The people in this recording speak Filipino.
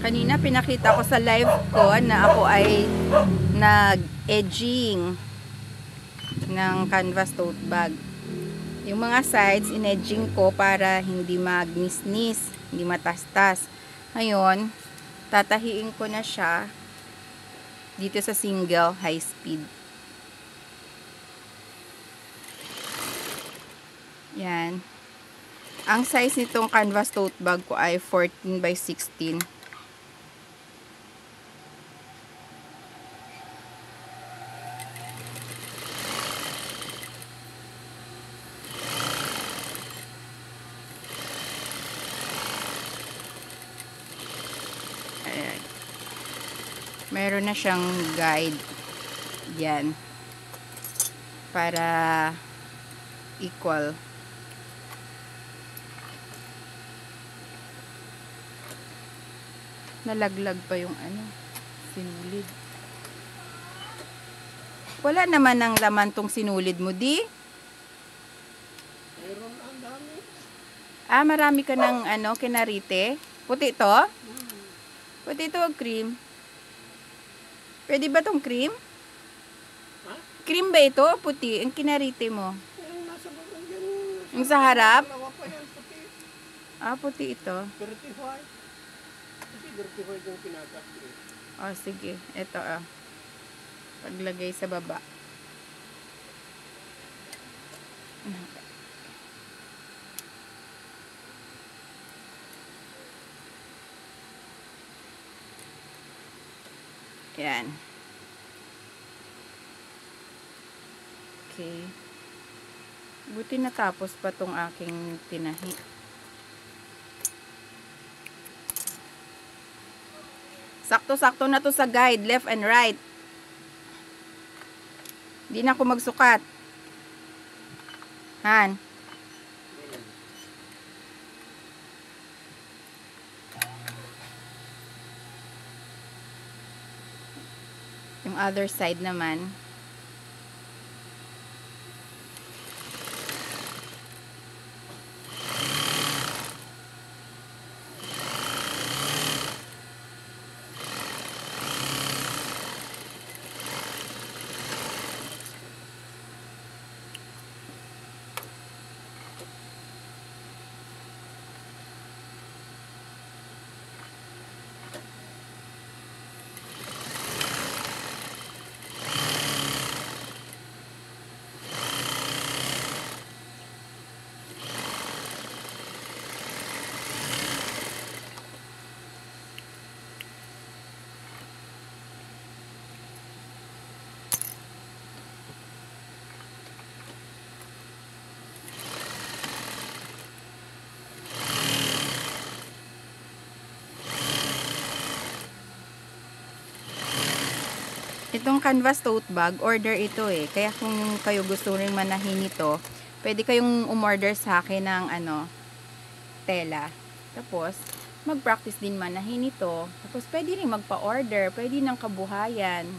Kanina pinakita ko sa live ko na ako ay nag-edging ng canvas tote bag. Yung mga sides, in-edging ko para hindi magnisnis, hindi matastas. Ngayon, tatahiin ko na siya dito sa single high speed. Yan. Ang size nitong canvas tote bag ko ay 14 by 16. Ayan. Meron na siyang guide. Yan. Para equal. Nalaglag pa yung sinulid. Wala naman ng laman tong sinulid mo, di? Meron ang dami. Marami ka ng kinarite. Puti to? Puti to o cream? Pwede ba tong cream? Ha? Cream ba ito? Puti. Ang kinarite mo. Yung nasa baba yan. Yung sa harap? Dalawa pa yan, puti. Puti ito. Dirty white. Kasi dirty white yung pinagat. Sige. Ito paglagay sa baba. Yan. Okay. Buti natapos pa tong aking tinahi. Sakto-sakto na to sa guide, left and right. Di na ako magsukat. Han. Yung other side naman. Itong canvas tote bag, order ito Kaya kung kayo gusto rin manahin ito, pwede kayong umorder sa akin ng tela. Tapos, mag-practice din manahin ito. Tapos, pwede rin magpa-order. Pwede ng kabuhayan.